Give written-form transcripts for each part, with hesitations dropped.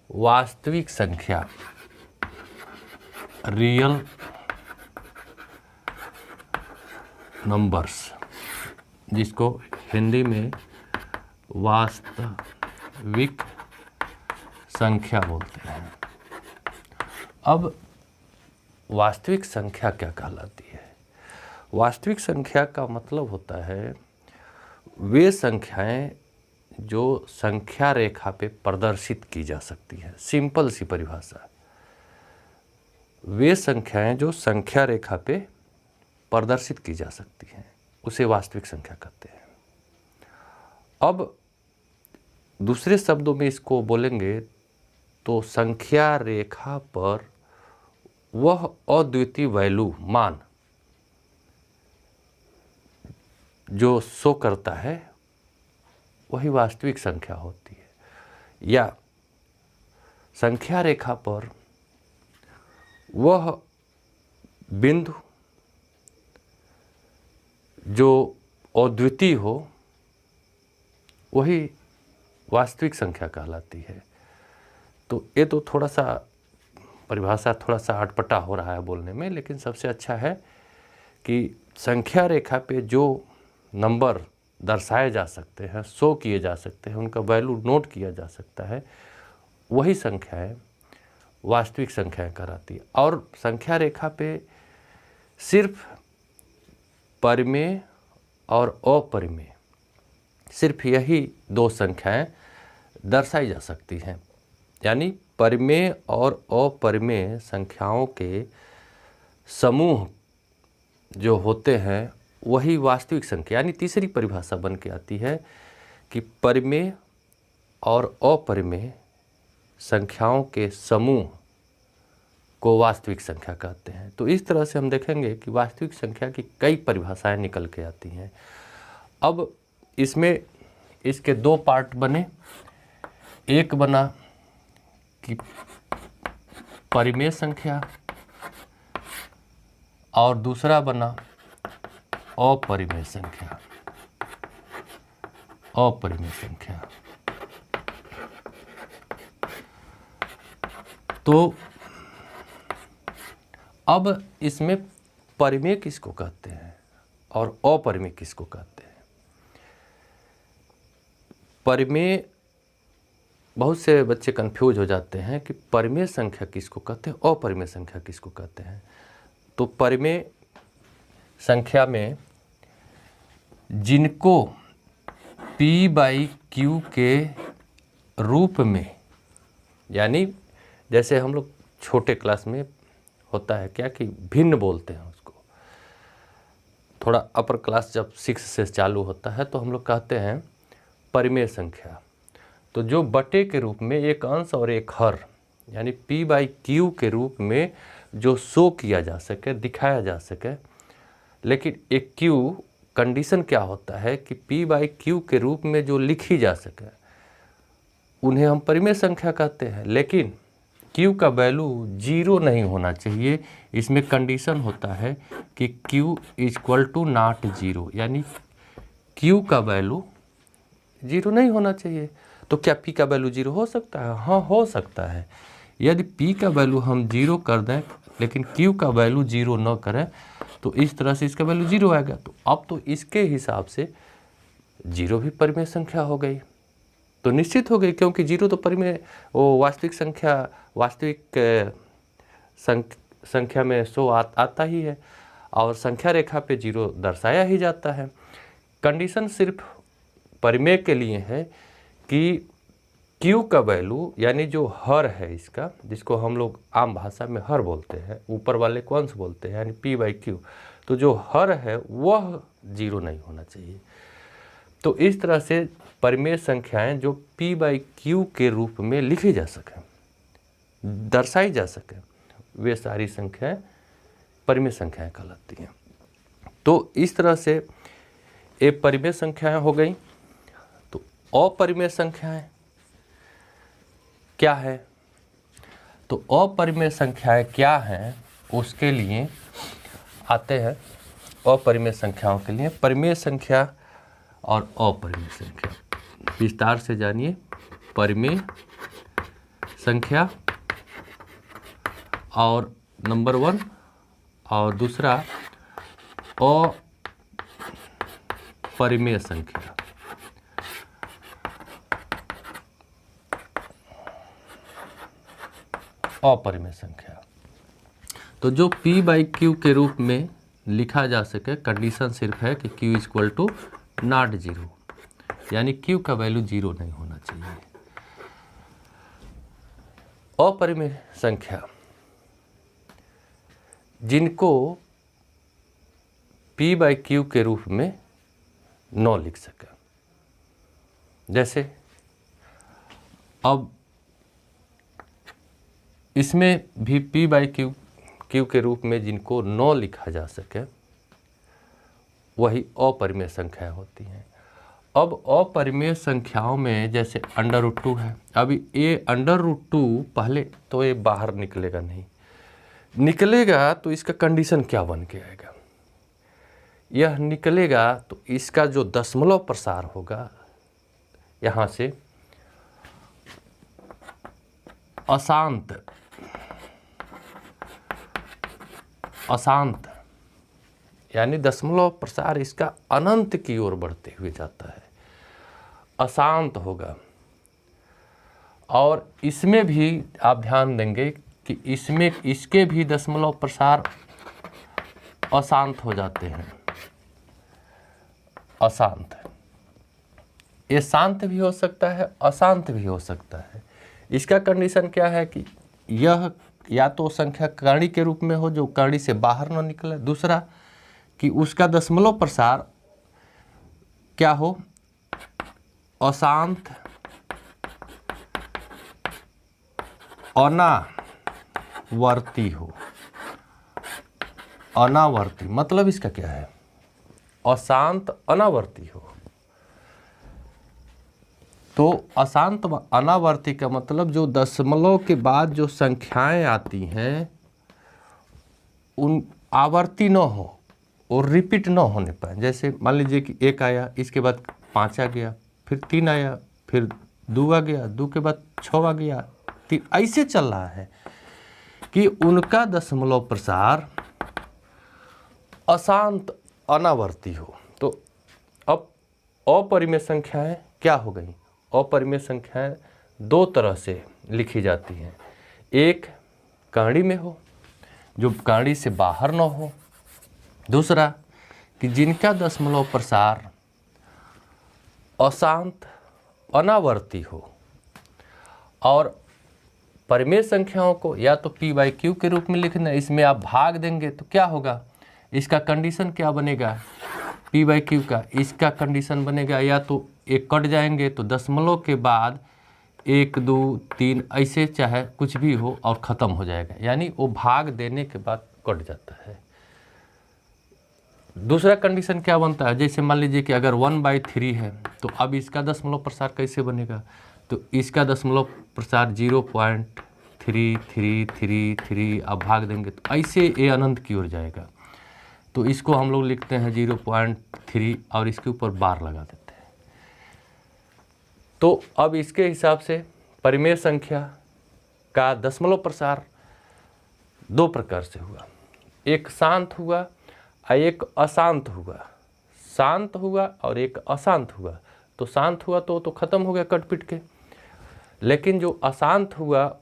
वास्तविक संख्या, real numbers, जिसको हिंदी में वास्तविक संख्या बोलते हैं। अब वास्तविक संख्या क्या कहलाती है? वास्तविक संख्या का मतलब होता है वे संख्याएं जो संख्या रेखा पे प्रदर्शित की जा सकती है। सिंपल सी परिभाषा, वे संख्याएं जो संख्या रेखा पे प्रदर्शित की जा सकती हैं उसे वास्तविक संख्या कहते हैं। अब दूसरे शब्दों में इसको बोलेंगे तो संख्या रेखा पर वह अद्वितीय वैल्यू, मान जो शो करता है वही वास्तविक संख्या होती है। या संख्या रेखा पर वह बिंदु जो अद्वितीय हो वही वास्तविक संख्या कहलाती है। तो ये तो थोड़ा सा परिभाषा थोड़ा सा अटपटा हो रहा है बोलने में, लेकिन सबसे अच्छा है कि संख्या रेखा पे जो नंबर दर्शाए जा सकते हैं, शो किए जा सकते हैं, उनका वैल्यू नोट किया जा सकता है, वही संख्याएं वास्तविक संख्याएं कहलाती है। और संख्या रेखा पे सिर्फ परिमेय और अपरिमेय, सिर्फ यही दो संख्याएं दर्शाई जा सकती हैं। यानी परिमेय और अपरिमेय संख्याओं के समूह जो होते हैं वही वास्तविक संख्या, यानी तीसरी परिभाषा बन के आती है कि परिमेय और अपरिमेय संख्याओं के समूह को वास्तविक संख्या कहते हैं। तो इस तरह से हम देखेंगे कि वास्तविक संख्या की कई परिभाषाएं निकल के आती हैं। अब इसमें इसके दो पार्ट बने, एक बना कि परिमेय संख्या और दूसरा बना अपरिमेय संख्या। अपरिमेय संख्या तो अब इसमें परिमेय किसको कहते हैं और अपरिमेय किसको कहते हैं? परिमेय, बहुत से बच्चे कंफ्यूज हो जाते हैं कि परिमेय संख्या किसको कहते हैं, अपरिमेय संख्या किसको कहते हैं। तो परिमेय संख्या में जिनको p/q के रूप में, यानी जैसे हम लोग छोटे क्लास में होता है क्या कि भिन्न बोलते हैं उसको, थोड़ा अपर क्लास जब 6 से चालू होता है तो हम लोग कहते हैं परिमेय संख्या। तो जो बटे के रूप में एक अंश और एक हर, यानी p/q के रूप में जो शो किया जा सके, दिखाया जा सके, लेकिन एक q कंडीशन क्या होता है कि p/q के रूप में जो लिखी जा सके उन्हें हम परिमेय संख्या कहते हैं। लेकिन q का वैल्यू 0 नहीं होना चाहिए, इसमें कंडीशन होता है कि q = ≠0, यानी q का वैल्यू 0 नहीं होना चाहिए। तो क्या p का वैल्यू 0 हो सकता है? हाँ, हो सकता है। यदि p का वैल्यू हम 0 कर दें लेकिन q का वैल्यू 0 न करें तो इस तरह से इसका वैल्यू 0 आएगा। तो अब तो इसके हिसाब से 0 भी परिमेय संख्या हो गई, तो निश्चित हो गई, क्योंकि 0 तो परिमेय वो वास्तविक संख्या, वास्तविक संख्या में शो आता ही है और संख्या रेखा पे 0 दर्शाया ही जाता है। कंडीशन सिर्फ परिमेय के लिए है कि q का वैल्यू, यानी जो हर है इसका, जिसको हम लोग आम भाषा में हर बोलते हैं, ऊपर वाले को अंश बोलते हैं, यानी p/q, तो जो हर है वह 0 नहीं होना चाहिए। तो इस तरह से परिमेय संख्याएं जो p/q के रूप में लिखी जा सके, दर्शाई जा सके, वे सारी संख्याएं परिमेय संख्याएं कहलाती हैं। तो इस तरह से ये परिमेय संख्याएं हो गई। तो अपरिमेय संख्याएं क्या है? तो अपरिमेय संख्याएं क्या हैं उसके लिए आते हैं। अपरिमेय संख्याओं के लिए परिमेय संख्या और अपरिमेय संख्या विस्तार से जानिए। परिमेय संख्या और नंबर 1, और दूसरा अपरिमेय संख्या। अपरिमेय संख्या तो जो p/q के रूप में लिखा जा सके, कंडीशन सिर्फ है कि q इक्वल टू नॉट 0, यानी q का वैल्यू 0 नहीं होना चाहिए। अपरिमेय संख्या जिनको p/q के रूप में न लिख सके, जैसे अब इसमें भी p/q के रूप में जिनको न लिखा जा सके वही अपरिमेय संख्या होती हैं। अब अपरिमेय संख्याओं में जैसे √2 है, अभी ये √2 पहले तो ये बाहर निकलेगा नहीं, निकलेगा तो इसका कंडीशन क्या बन के आएगा, यह निकलेगा तो इसका जो दशमलव प्रसार होगा यहाँ से अशांत यानी दशमलव प्रसार इसका अनंत की ओर बढ़ते हुए जाता है, अशांत होगा। और इसमें भी आप ध्यान देंगे कि इसमें इसके भी दशमलव प्रसार अशांत हो जाते हैं, अशांत। ये शांत भी हो सकता है, अशांत भी हो सकता है। इसका कंडीशन क्या है कि यह या तो संख्या कर्ण के रूप में हो जो कर्ण से बाहर न निकले, दूसरा कि उसका दशमलव प्रसार क्या हो, अशांत अनावर्ती हो। अनावर्ती मतलब इसका क्या है, अशांत अनावर्ती हो। तो अशांत अनावर्ती का मतलब जो दशमलव के बाद जो संख्याएं आती हैं उन आवर्ती न हो और रिपीट न होने पाए। जैसे मान लीजिए कि 1 आया, इसके बाद 5 आ गया, फिर 3 आया, फिर 2 आ गया, 2 के बाद 6 आ गया, 3, ऐसे चल रहा है कि उनका दशमलव प्रसार अशांत अनावर्ती हो। तो अब अपरिमेय संख्याएं क्या हो गई, अपरिमेय संख्याएं 2 तरह से लिखी जाती हैं। एक कर्ण में हो जो कर्ण से बाहर न हो, दूसरा कि जिनका दशमलव प्रसार अशांत अनावर्ती हो। और परिमेय संख्याओं को या तो p/q के रूप में लिखना, इसमें आप भाग देंगे तो क्या होगा, इसका कंडीशन क्या बनेगा, p/q का इसका कंडीशन बनेगा या तो एक कट जाएंगे तो दशमलव के बाद 1 2 3 ऐसे चाहे कुछ भी हो और ख़त्म हो जाएगा, यानी वो भाग देने के बाद कट जाता है। दूसरा कंडीशन क्या बनता है, जैसे मान लीजिए कि अगर 1/3 है तो अब इसका दशमलव प्रसार कैसे बनेगा, तो इसका दशमलव प्रसार 0.3333 अब भाग देंगे तो ऐसे ये अनंत की ओर जाएगा। तो इसको हम लोग लिखते हैं 0.3 और इसके ऊपर बार लगा देते हैं। तो अब इसके हिसाब से परिमेय संख्या का दशमलव प्रसार 2 प्रकार से हुआ, एक शांत हुआ और एक अशांत हुआ। शांत हुआ और एक अशांत हुआ। तो शांत हुआ तो ख़त्म हो गया कट पिट के, लेकिन जो अशांत हुआ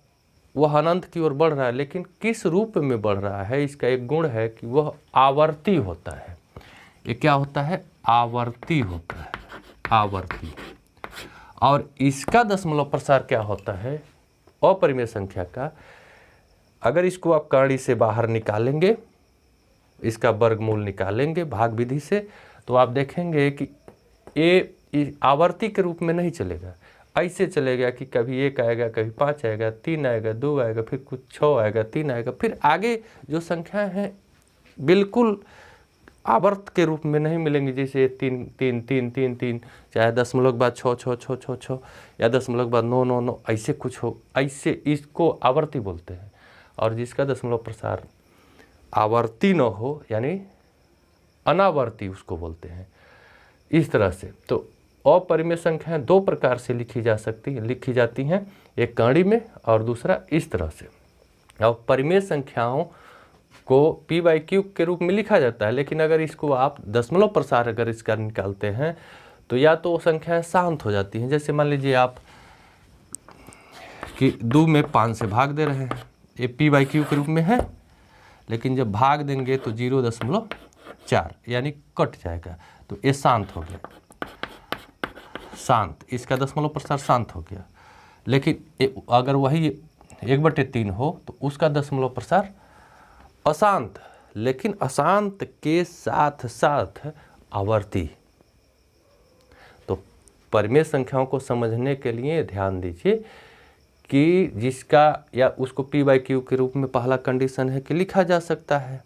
वह अनंत की ओर बढ़ रहा है, लेकिन किस रूप में बढ़ रहा है, इसका एक गुण है कि वह आवर्ती होता है। ये क्या होता है, आवर्ती होता है, आवर्ती। और इसका दशमलव प्रसार क्या होता है, अपरिमेय संख्या का, अगर इसको आप कर्ण से बाहर निकालेंगे, इसका वर्गमूल निकालेंगे भाग विधि से, तो आप देखेंगे कि ये आवर्ती के रूप में नहीं चलेगा, ऐसे चलेगा कि कभी 1 आएगा, कभी 5 आएगा, 3 आएगा, 2 आएगा, फिर कुछ 6 आएगा, 3 आएगा, फिर आगे जो संख्याएं हैं बिल्कुल आवर्त के रूप में नहीं मिलेंगी। जैसे 3 3 3 3 3, चाहे दशमलव के बाद 6 6 6 6 6 या दशमलव के बाद 9 9 9, ऐसे कुछ हो, ऐसे इसको आवर्ती बोलते हैं। और जिसका दशमलव प्रसार आवर्ती न हो यानी अनावर्ती उसको बोलते हैं। इस तरह से तो अपरिमेय संख्याएं 2 प्रकार से लिखी जाती हैं। एक कड़ी में और दूसरा इस तरह से। और परिमेय संख्याओं को p/q के रूप में लिखा जाता है, लेकिन अगर इसको आप दशमलव प्रसार अगर इसका निकालते हैं तो या तो संख्याएं शांत हो जाती हैं। जैसे मान लीजिए आप कि 2 में 5 से भाग दे रहे हैं, ये p/q के रूप में है, लेकिन जब भाग देंगे तो 0.4 यानी कट जाएगा, तो ये शांत हो गया, शांत, इसका दशमलव प्रसार शांत हो गया। लेकिन अगर वही 1/3 हो तो उसका दशमलव प्रसार अशांत, लेकिन अशांत के साथ साथ आवर्ती। तो परिमेय संख्याओं को समझने के लिए ध्यान दीजिए कि जिसका या उसको p/q के रूप में पहला कंडीशन है कि लिखा जा सकता है।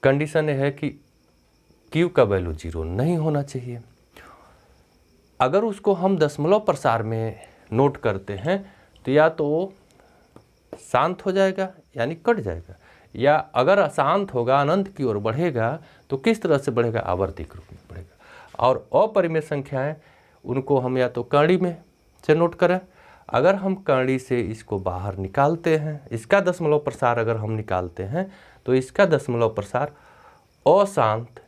कंडीशन है कि q का वैल्यू 0 नहीं होना चाहिए। अगर उसको हम दशमलव प्रसार में नोट करते हैं तो या तो शांत हो जाएगा यानी कट जाएगा, या अगर अशांत होगा अनंत की ओर बढ़ेगा तो किस तरह से बढ़ेगा, आवर्ती के रूप में बढ़ेगा। और अपरिमेय संख्याएं उनको हम या तो कड़ी में से नोट करें, अगर हम कड़ी से इसको बाहर निकालते हैं, इसका दशमलव प्रसार अगर हम निकालते हैं तो इसका दशमलव प्रसार अशांत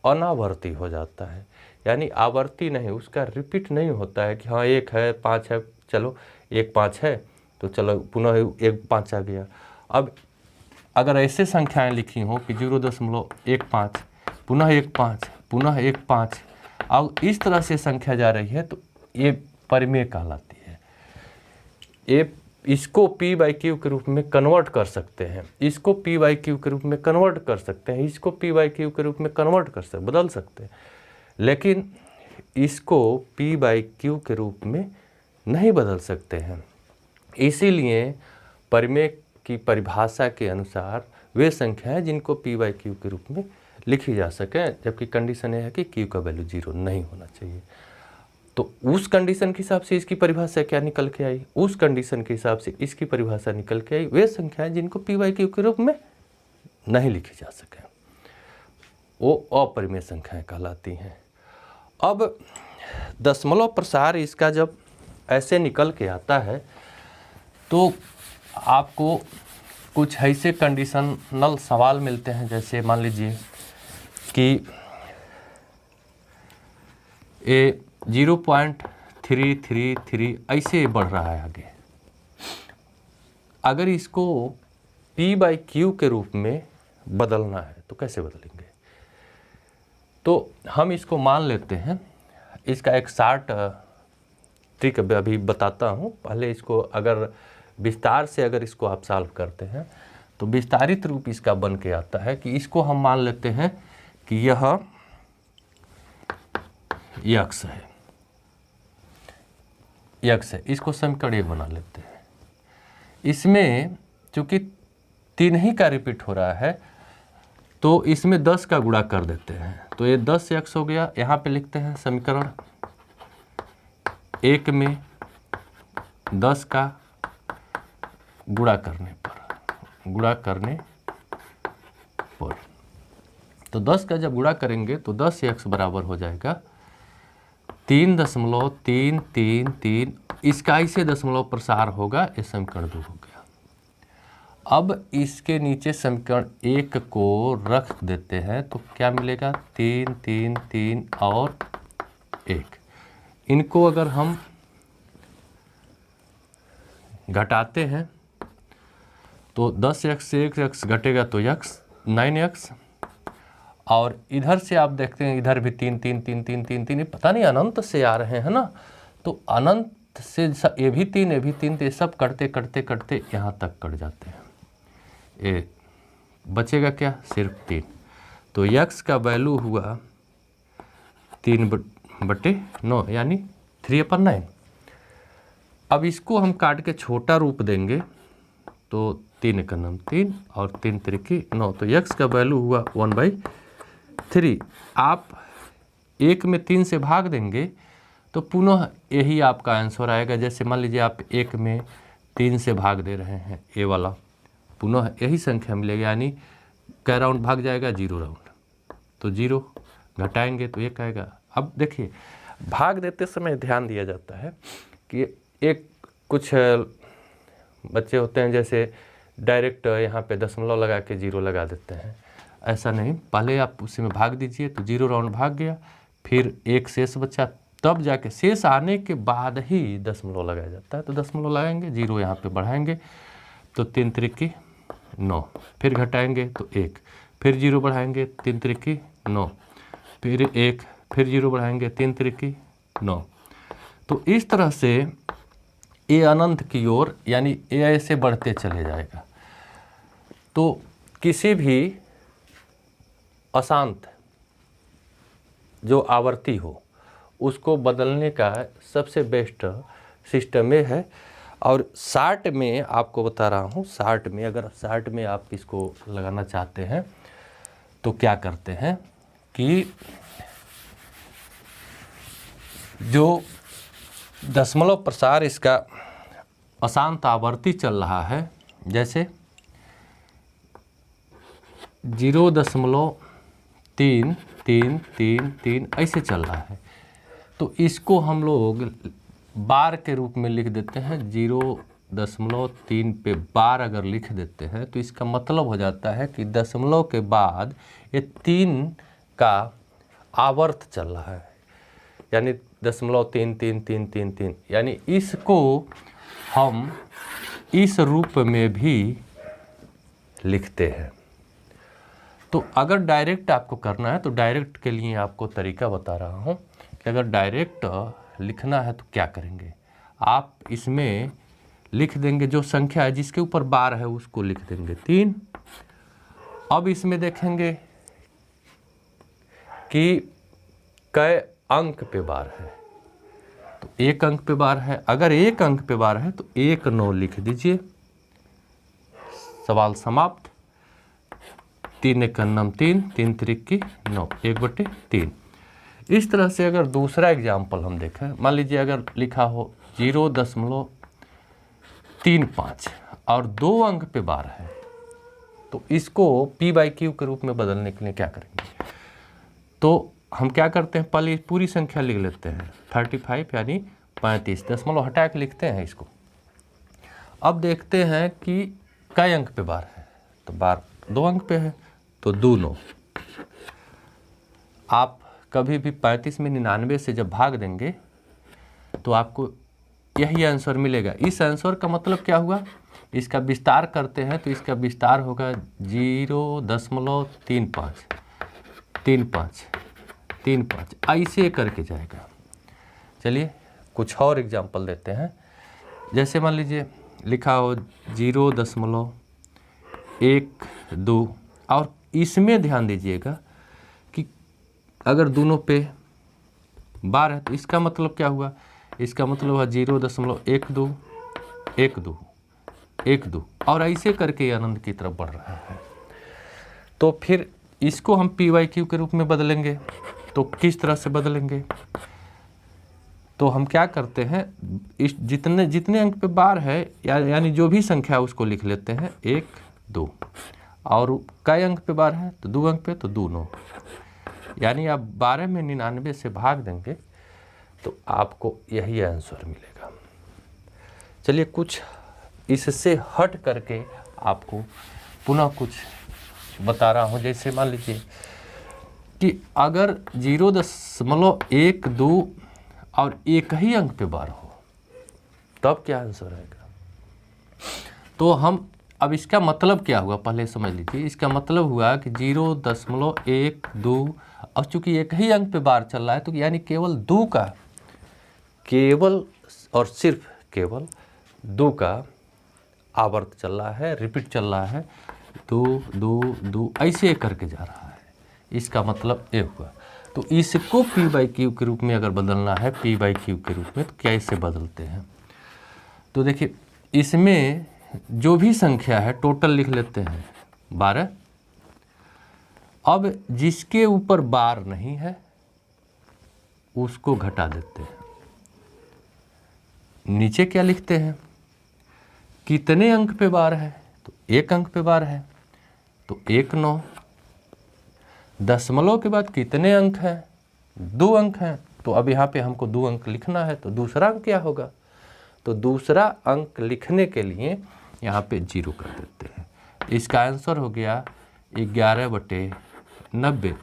अनावर्ती हो जाता है, यानी आवर्ती नहीं, उसका रिपीट नहीं होता है कि हाँ 1 है 5 है, चलो 1 5 है तो चलो पुनः 1 5 आ गया। अब अगर ऐसे संख्याएं लिखी हों कि 0.15 पुनः 1 5 पुनः 1 5, और इस तरह से संख्या जा रही है तो ये परिमेय कहलाती है। ये इसको p/q के रूप में कन्वर्ट कर सकते हैं, इसको p/q के रूप में कन्वर्ट कर सकते हैं, इसको p/q के रूप में कन्वर्ट कर सकते, बदल सकते हैं, लेकिन इसको p/q के रूप में नहीं बदल सकते हैं। इसीलिए परिमेय की परिभाषा के अनुसार वे संख्याएं जिनको p/q के रूप में लिखी जा सके, जबकि कंडीशन यह है कि q का वैल्यू 0 नहीं होना चाहिए। तो उस कंडीशन के हिसाब से इसकी परिभाषा क्या निकल के आई, उस कंडीशन के हिसाब से इसकी परिभाषा निकल के आई, वे संख्याएं जिनको p/q के रूप में नहीं लिखी जा सके वो अपरिमेय संख्याएं कहलाती हैं। अब दशमलव प्रसार इसका जब ऐसे निकल के आता है तो आपको कुछ ऐसे कंडीशनल सवाल मिलते हैं, जैसे मान लीजिए कि ये 0.333 ऐसे बढ़ रहा है आगे, अगर इसको p/q के रूप में बदलना है तो कैसे बदलेंगे। तो हम इसको मान लेते हैं, इसका एक शार्ट ट्रिक अभी बताता हूँ। पहले इसको अगर विस्तार से अगर इसको आप सॉल्व करते हैं तो विस्तारित रूप इसका बन के आता है कि इसको हम मान लेते हैं कि यह x है, x है, इसको समीकरण 1 बना लेते हैं। इसमें चूंकि 3 ही का रिपीट हो रहा है तो इसमें 10 का गुणा कर देते हैं, तो ये 10x हो गया। यहाँ पे लिखते हैं समीकरण 1 में 10 का गुणा करने पर, तो 10 का जब गुणा करेंगे तो 10x बराबर हो जाएगा 3.333, इसका ऐसे दशमलव प्रसार होगा, ये समीकरण 2 हो गया। अब इसके नीचे समीकरण 1 को रख देते हैं तो क्या मिलेगा, 3 3 3 और 1। इनको अगर हम घटाते हैं तो 10x से 1x घटेगा तो x 9x, और इधर से आप देखते हैं इधर भी 3 3 3 3 3 3, पता नहीं अनंत से आ रहे हैं ना, तो अनंत से ये भी 3 ये भी 3, तो ये सब कटते कटते कटते यहाँ तक कट जाते हैं, ये बचेगा क्या, सिर्फ 3। तो x का वैल्यू हुआ 3/9 यानी 3/9। अब इसको हम काट के छोटा रूप देंगे तो 3 का नाम 3 और 3 3 9, तो x का वैल्यू हुआ 1/3। आप 1 में 3 से भाग देंगे तो पुनः यही आपका आंसर आएगा। जैसे मान लीजिए आप 1 में 3 से भाग दे रहे हैं, ये वाला पुनः यही संख्या मिलेगी, यानी कै राउंड भाग जाएगा, 0 राउंड, तो 0 घटाएंगे तो 1 आएगा। अब देखिए भाग देते समय ध्यान दिया जाता है कि एक कुछ बच्चे होते हैं जैसे डायरेक्ट यहाँ पे दशमलव लगा के 0 लगा देते हैं, ऐसा नहीं। पहले आप उसी में भाग दीजिए तो 0 राउंड भाग गया, फिर एक शेष बचा, तब जाके शेष आने के बाद ही दशमलव लगाया जाता है। तो दशमलव लगाएंगे, 0 यहाँ पे बढ़ाएंगे तो 3 त्रिकी 9, फिर घटाएंगे तो 1, फिर 0 बढ़ाएंगे 3 त्रिकी 9, फिर 1, फिर 0 बढ़ाएंगे 3 त्रिकी 9। तो इस तरह से ये अनंत की ओर, यानी ये ऐसे बढ़ते चले जाएगा। तो किसी भी अशांत जो आवर्ती हो उसको बदलने का सबसे बेस्ट सिस्टम ये है। और शार्ट में आपको बता रहा हूँ, शार्ट में अगर शार्ट में आप इसको लगाना चाहते हैं तो क्या करते हैं कि जो दशमलव प्रसार इसका अशांत आवर्ती चल रहा है, जैसे 0.33333 ऐसे चल रहा है, तो इसको हम लोग बार के रूप में लिख देते हैं। 0.3 पे बार अगर लिख देते हैं तो इसका मतलब हो जाता है कि दशमलव के बाद ये 3 का आवर्त चल रहा है, यानी 0.33333, यानी इसको हम इस रूप में भी लिखते हैं। तो अगर डायरेक्ट आपको करना है तो डायरेक्ट के लिए आपको तरीका बता रहा हूँ कि अगर डायरेक्ट लिखना है तो क्या करेंगे, आप इसमें लिख देंगे जो संख्या है जिसके ऊपर बार है उसको लिख देंगे 3। अब इसमें देखेंगे कि कै अंक पे बार है, तो 1 अंक पे बार है। अगर 1 अंक पे बार है तो 1 9 लिख दीजिए, सवाल समाप्त। 3 1 3, 3 त्रिकी 9, 1/3। इस तरह से अगर दूसरा एग्जाम्पल हम देखें, मान लीजिए अगर लिखा हो 0.35 और 2 अंक पे बार है, तो इसको p/q के रूप में बदलने के लिए क्या करेंगे, तो हम क्या करते हैं, पहले पूरी संख्या लिख लेते हैं 35 यानी 35, दशमलव हटा के लिखते हैं इसको। अब देखते हैं कि कै अंक पे बार है, तो बार 2 अंक पे है तो 2 9। आप कभी भी 35 में 99 से जब भाग देंगे तो आपको यही आंसर मिलेगा। इस आंसर का मतलब क्या हुआ, इसका विस्तार करते हैं तो इसका विस्तार होगा 0.35 35 35 ऐसे करके जाएगा। चलिए कुछ और एग्जाम्पल देते हैं। जैसे मान लीजिए लिखा हो 0.12 और इसमें ध्यान दीजिएगा कि अगर दोनों पे बार है तो इसका मतलब क्या हुआ, इसका मतलब हुआ 0.12 12 और ऐसे करके अनंत की तरफ बढ़ रहा है। तो फिर इसको हम p/q के रूप में बदलेंगे, तो किस तरह से बदलेंगे, तो हम क्या करते हैं, इस जितने अंक पे बार है यानी जो भी संख्या है उसको लिख लेते हैं 1 2, और कै अंक पे बार है तो 2 अंक पे तो 2 9, यानी आप 12 में 99 से भाग देंगे तो आपको यही आंसर मिलेगा। चलिए कुछ इससे हट करके आपको पुनः कुछ बता रहा हूँ। जैसे मान लीजिए कि अगर 0.12 और 1 ही अंक पे बार हो तब क्या आंसर आएगा, तो हम अब इसका मतलब क्या हुआ पहले समझ लीजिए। इसका मतलब हुआ कि 0.12 और चूंकि 1 ही अंक पे बार चल रहा है तो यानी केवल 2 का, केवल और सिर्फ केवल 2 का आवर्त चल रहा है, रिपीट चल रहा है, 2 2 2 ऐसे करके जा रहा है। इसका मतलब ये हुआ। तो इसको p/q के रूप में अगर बदलना है, p/q के रूप में, तो कैसे बदलते हैं, तो देखिए इसमें जो भी संख्या है टोटल लिख लेते हैं 12। अब जिसके ऊपर बार नहीं है उसको घटा देते हैं। नीचे क्या लिखते हैं, कितने अंक पे बार है, तो 1 अंक पे बार है तो 1 9। दशमलव के बाद कितने अंक हैं, 2 अंक हैं, तो अब यहाँ पे हमको 2 अंक लिखना है तो दूसरा अंक क्या होगा, तो दूसरा अंक लिखने के लिए यहाँ पे 0 कर देते हैं। इसका आंसर हो गया 11/90।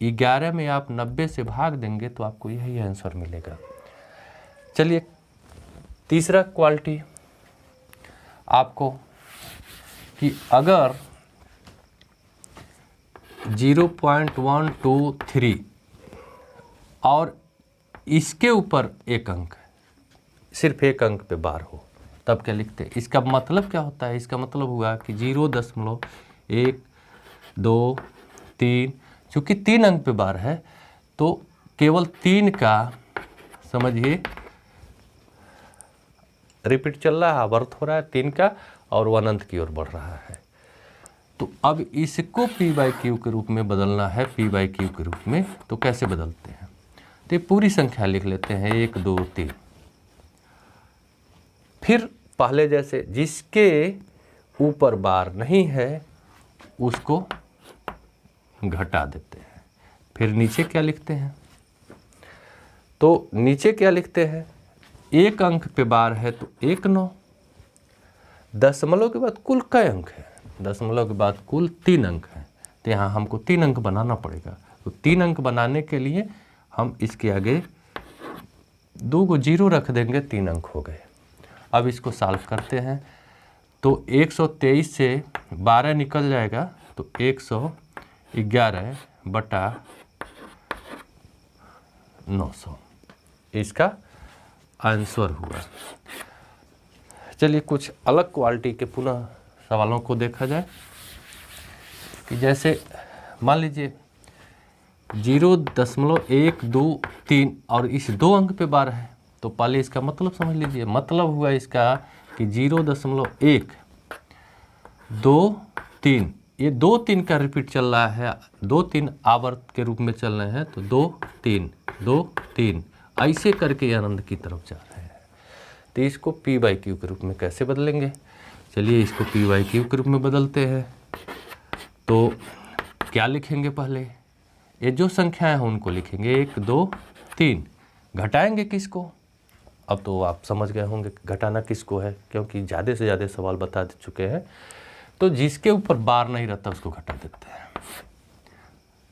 11 में आप 90 से भाग देंगे तो आपको यही आंसर मिलेगा। चलिए तीसरा क्वालिटी आपको कि अगर 0.123 और इसके ऊपर एक अंक है, सिर्फ एक अंक पे बार हो, तब क्या लिखते हैं? इसका मतलब क्या होता है? इसका मतलब हुआ कि 0.1 2 3, चूँकि 3 अंक पे बार है तो केवल 3 का समझिए रिपीट चल रहा है, आवर्त हो रहा है 3 का, और वो अनंत की ओर बढ़ रहा है। तो अब इसको p/q के रूप में बदलना है, p/q के रूप में। तो कैसे बदलते हैं? तो पूरी संख्या लिख लेते हैं 1 2 3। फिर पहले जैसे जिसके ऊपर बार नहीं है उसको घटा देते हैं। फिर नीचे क्या लिखते हैं? तो नीचे क्या लिखते हैं? एक अंक पे बार है तो 1 9। दशमलव के बाद कुल कई अंक है? दशमलव के बाद कुल 3 अंक हैं। तो यहाँ हमको 3 अंक बनाना पड़ेगा। तो 3 अंक बनाने के लिए हम इसके आगे 2 को 0 रख देंगे, 3 अंक हो गए। अब इसको सॉल्व करते हैं तो 123 से 12 निकल जाएगा तो 111/900 इसका आंसर हुआ। चलिए कुछ अलग क्वालिटी के पुनः सवालों को देखा जाए कि जैसे मान लीजिए 0.123 और इस 2 अंक पे बार है, तो पहले इसका मतलब समझ लीजिए। मतलब हुआ इसका कि 0.1 2 3, ये 2 3 का रिपीट चल रहा है, 2 3 आवर्त के रूप में चल रहे हैं, तो 2 3 2 3 ऐसे करके अनंत की तरफ जा रहे हैं। तो इसको p/q के रूप में कैसे बदलेंगे? चलिए इसको p/q के रूप में बदलते हैं। तो क्या लिखेंगे? पहले ये जो संख्याएं हैं उनको लिखेंगे 1 2 3। घटाएंगे किसको? अब तो आप समझ गए होंगे घटाना किसको है, क्योंकि ज़्यादा से ज़्यादा सवाल बता दे चुके हैं। तो जिसके ऊपर बार नहीं रहता उसको घटा देते हैं।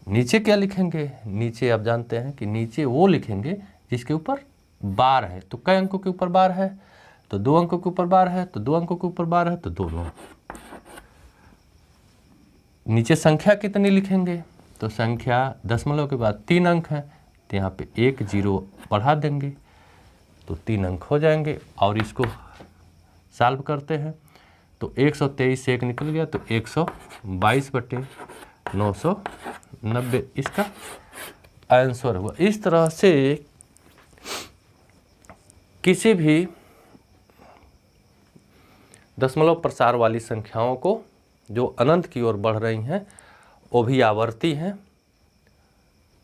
नीचे क्या लिखेंगे? नीचे आप जानते हैं कि नीचे वो लिखेंगे जिसके ऊपर बार है। तो कई अंकों के ऊपर बार है? तो 2 अंकों के ऊपर बार है, तो 2 अंकों के ऊपर बार है, तो दोनों। नीचे संख्या कितनी लिखेंगे? तो संख्या दशमलव के बाद 3 अंक हैं, तो यहाँ पे 1 0 बढ़ा देंगे तो 3 अंक हो जाएंगे। और इसको सॉल्व करते हैं तो 123 से 1 निकल गया तो 122/990 इसका आंसर हुआ। इस तरह से किसी भी दशमलव प्रसार वाली संख्याओं को जो अनंत की ओर बढ़ रही हैं वो भी आवर्ती हैं,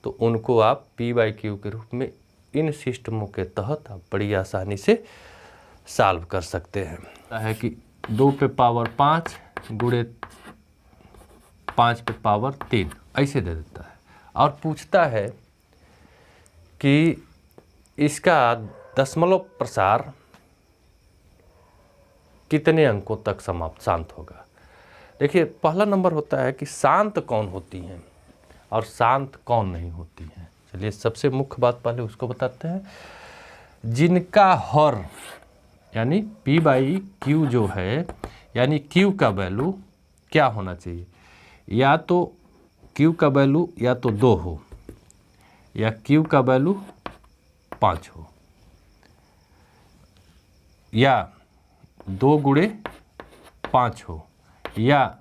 तो उनको आप p/q के रूप में इन सिस्टमों के तहत आप बड़ी आसानी से सॉल्व कर सकते हैं। है कि 2 पे पावर 5 गुणे 5 पे पावर 3 ऐसे दे देता है और पूछता है कि इसका दशमलव प्रसार कितने अंकों तक शांत होगा। देखिए पहला नंबर होता है कि शांत कौन होती हैं और शांत कौन नहीं होती हैं। चलिए सबसे मुख्य बात पहले उसको बताते हैं। जिनका हर यानी p/q जो है, यानी q का वैल्यू क्या होना चाहिए? या तो q का वैल्यू या तो 2 हो, या q का वैल्यू 5 हो, या 2 गुणे 5 हो, या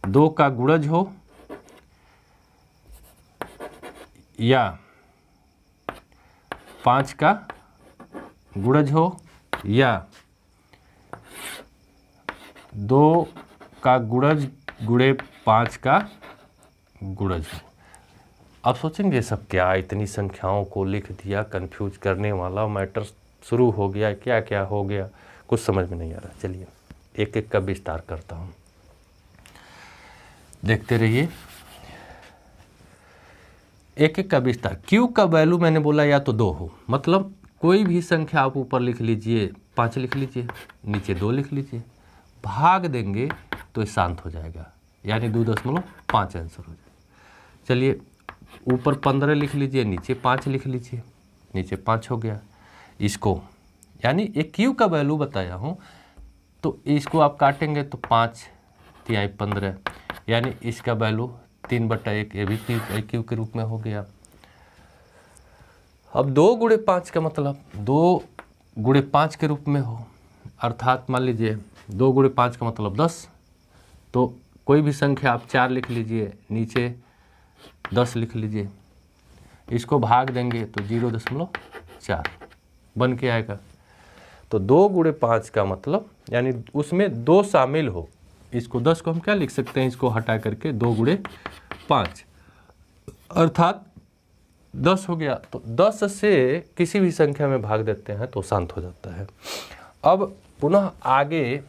2 का गुणज हो, या 5 का गुणज हो, या 2 का गुणज गुणे 5 का गुणज हो। अब सोचेंगे सब क्या, इतनी संख्याओं को लिख दिया, कंफ्यूज करने वाला मैटर शुरू हो गया, क्या क्या हो गया, कुछ समझ में नहीं आ रहा। चलिए एक एक का विस्तार करता हूँ, देखते रहिए। एक एक का विस्तार। Q का वैल्यू मैंने बोला या तो 2 हो, मतलब कोई भी संख्या आप ऊपर लिख लीजिए 5 लिख लीजिए, नीचे 2 लिख लीजिए, भाग देंगे तो ये शांत हो जाएगा, यानी 2.5 आंसर हो जाएगा। चलिए ऊपर 15 लिख लीजिए, नीचे 5 लिख लीजिए, नीचे 5 हो गया। इसको यानी एक क्यू का वैल्यू बताया हूँ, तो इसको आप काटेंगे तो 5 तिहाई 15, यानी इसका वैल्यू 3/1, ये भी क्यू के रूप में हो गया। अब 2 गुणे 5 का मतलब 2 गुणे 5 के रूप में हो, अर्थात मान लीजिए 2 गुणे 5 का मतलब 10, तो कोई भी संख्या आप 4 लिख लीजिए, नीचे 10 लिख लीजिए, इसको भाग देंगे तो 0.4 बन के आएगा। तो 2 गुणे 5 का मतलब यानी उसमें 2 शामिल हो, इसको 10 को हम क्या लिख सकते हैं, इसको हटा करके 2 गुणे 5 अर्थात 10 हो गया। तो 10 से किसी भी संख्या में भाग देते हैं तो शांत हो जाता है। अब पुनः आगे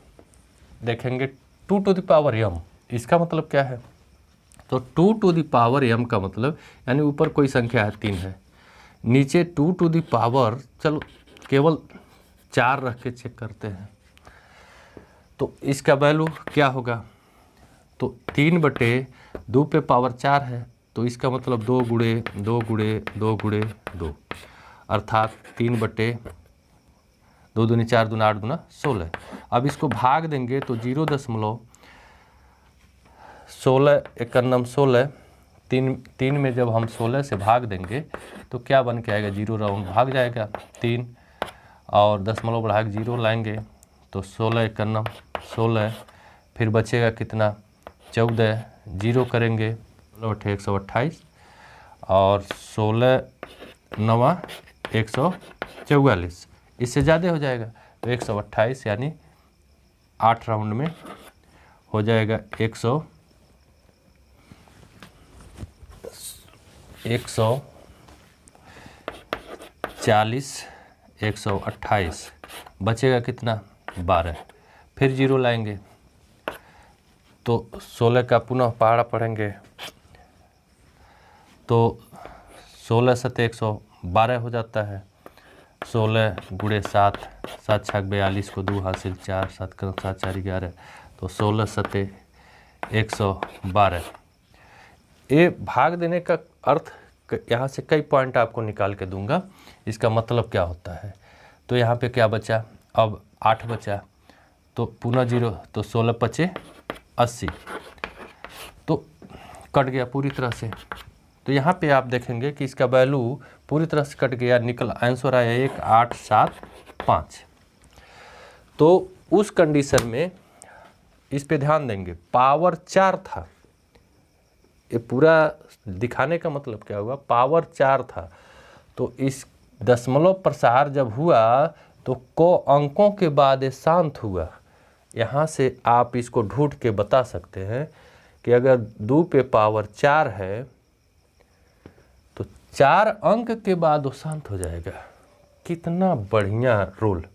देखेंगे 2 टू द पावर m, इसका मतलब क्या है, तो 2 टू द पावर m का मतलब यानी ऊपर कोई संख्या है 3 है, नीचे 2 टू द पावर, चलो केवल 4 रख के चेक करते हैं, तो इसका वैल्यू क्या होगा, तो 3/2 पे पावर 4 है, तो इसका मतलब 2 गुणे 2 गुणे 2 गुणे 2 अर्थात 3/2 दूनी 4 दूना 8 दूना 16। अब इसको भाग देंगे तो 0.16 एकन्नम 16, 3 में जब हम 16 से भाग देंगे तो क्या बन के आएगा, 0 राउंड भाग जाएगा 3 और दशमलव बढ़ा के 0 लाएंगे तो 16 एकन्नम 16, फिर बचेगा कितना 14, 0 करेंगे 128 और 16 9 144, इससे ज़्यादा हो जाएगा तो 128 यानी 8 राउंड में हो जाएगा 140 128, बचेगा कितना 12, फिर 0 लाएंगे तो 16 का पुनः पहाड़ा पढ़ेंगे तो 16 7 112 हो जाता है, 16 गुणे 7 7 6 42 को 2 हासिल 4 7 का 7 4 11, तो 16 7 112। ये भाग देने का अर्थ यहाँ से कई पॉइंट आपको निकाल के दूंगा, इसका मतलब क्या होता है। तो यहाँ पे क्या बचा, अब 8 बचा तो पुनः 0, तो 16 5 80, तो कट गया पूरी तरह से। तो यहाँ पे आप देखेंगे कि इसका वैल्यू पूरी तरह से कट गया, निकल आंसर आया 1875। तो उस कंडीशन में इस पे ध्यान देंगे, पावर 4 था, ये पूरा दिखाने का मतलब क्या हुआ, पावर 4 था, तो इस दशमलव प्रसार जब हुआ तो को अंकों के बाद ये शांत हुआ। यहाँ से आप इसको ढूंढ के बता सकते हैं कि अगर 2 पे पावर 4 है तो 4 अंक के बाद वो शांत हो जाएगा। कितना बढ़िया रूल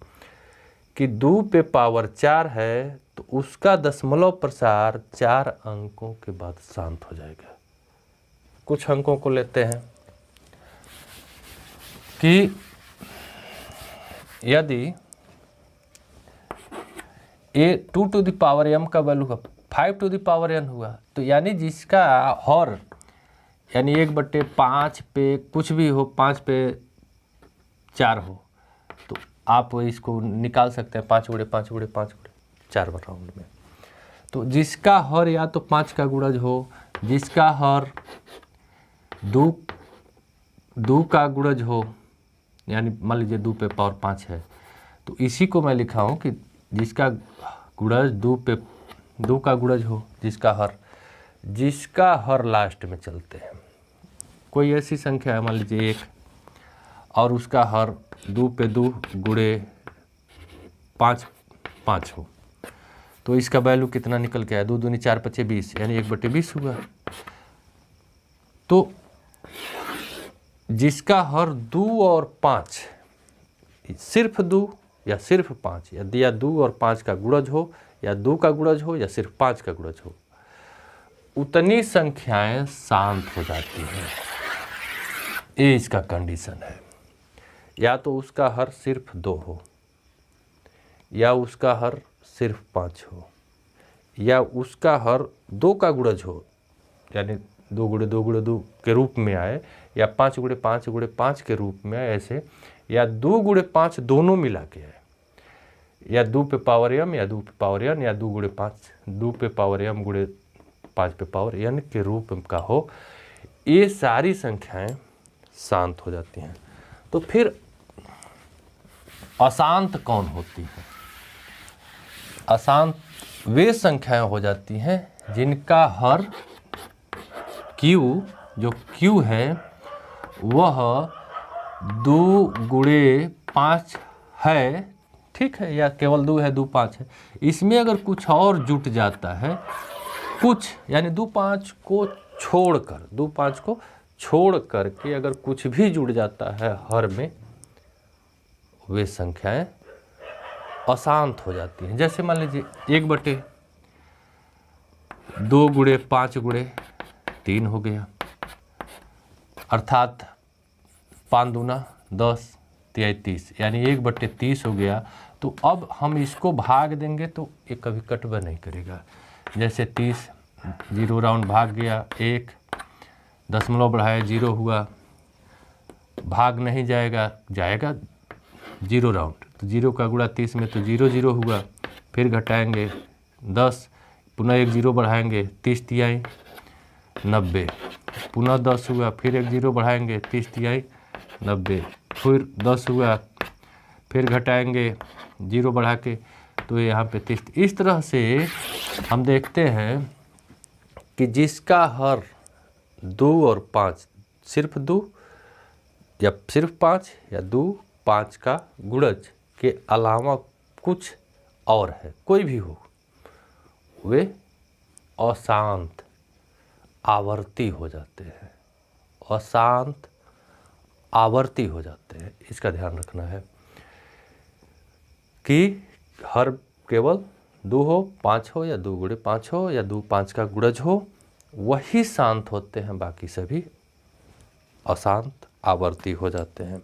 कि 2 पे पावर 4 है तो उसका दशमलव प्रसार 4 अंकों के बाद शांत हो जाएगा। कुछ अंकों को लेते हैं कि यदि ये 2 टू द पावर m का value 5 to the power n हुआ, तो यानी जिसका हर यानी 1/5 पे कुछ भी हो, 5 पे 4 हो, तो आप इसको निकाल सकते हैं 5 गुणे 5 गुणे 5 गुणे 4 राउंड में। तो जिसका हर या तो 5 का गुणज हो, जिसका हर 2 का गुणज हो, यानी मान लीजिए 2 पे पावर 5 है, तो इसी को मैं लिखा हूँ कि जिसका गुणज 2 पे 2 का गुणज हो, जिसका हर लास्ट में चलते हैं। कोई ऐसी संख्या है मान लीजिए 1 और उसका हर 2 पे 2 गुणे 5 5 हो, तो इसका वैल्यू कितना निकल के आया, 2 दूनी 4 5 20, यानी 1/20 हुआ। तो जिसका हर 2 और 5, सिर्फ 2 या सिर्फ 5, या 2 और 5 का गुणज हो, या 2 का गुणज हो, या सिर्फ 5 का गुणज हो, उतनी संख्याएं शांत हो जाती हैं। ये इसका कंडीशन है। या तो उसका हर सिर्फ 2 हो, या उसका हर सिर्फ 5 हो, या उसका हर 2 का गुणज हो, यानी 2 गुणे 2 गुणे 2 के रूप में आए, या 5 गुणे 5 गुणे 5 के रूप में आए ऐसे, या 2 गुणे 5 दोनों मिला के आए, या 2 पे पावर m या 2 पे पावर n, या 2 गुणे 5 2 पे पावर m गुणे 5 पे पावर n के रूप का हो, ये सारी संख्याएं शांत हो जाती हैं। तो फिर अशांत कौन होती है? अशांत वे संख्याएं हो जाती हैं जिनका हर q, जो q है वह 2 गुणे 5 है, ठीक है, या केवल 2 है, 2 5 है। इसमें अगर कुछ और जुट जाता है, कुछ यानी 2 5 को छोड़कर, 2 5 को छोड़ करके अगर कुछ भी जुड़ जाता है हर में, वे संख्याएं अशांत हो जाती हैं। जैसे मान लीजिए 1/2 गुणे 5 गुणे 3 हो गया, अर्थात 5 दूना 10 तिहाई 30, यानी 1/30 हो गया। तो अब हम इसको भाग देंगे तो ये कभी कटवा नहीं करेगा। जैसे 30 0 राउंड भाग गया, 1 दशमलव बढ़ाया 0 हुआ, भाग नहीं जाएगा, जाएगा 0 राउंड, तो 0 का गुणा 30 में तो 0 0 हुआ, फिर घटाएंगे 10, पुनः 1 0 बढ़ाएंगे 30 तिहाई 90, पुनः 10 हुआ, फिर 1 0 बढ़ाएंगे 30 तिहाई 90, फिर 10 हुआ, फिर घटाएंगे 0 बढ़ा के, तो यहाँ पे 30। इस तरह से हम देखते हैं कि जिसका हर 2 और 5 सिर्फ 2 या सिर्फ 5 या 2 5 का गुणज के अलावा कुछ और है, कोई भी हो, वे अशांत आवर्ती हो जाते हैं, अशांत आवर्ती हो जाते हैं। इसका ध्यान रखना है कि हर केवल 2 हो, 5 हो, या 2 गुणे 5 हो, या 2 5 का गुणज हो, वही शांत होते हैं, बाकी सभी अशांत आवर्ती हो जाते हैं।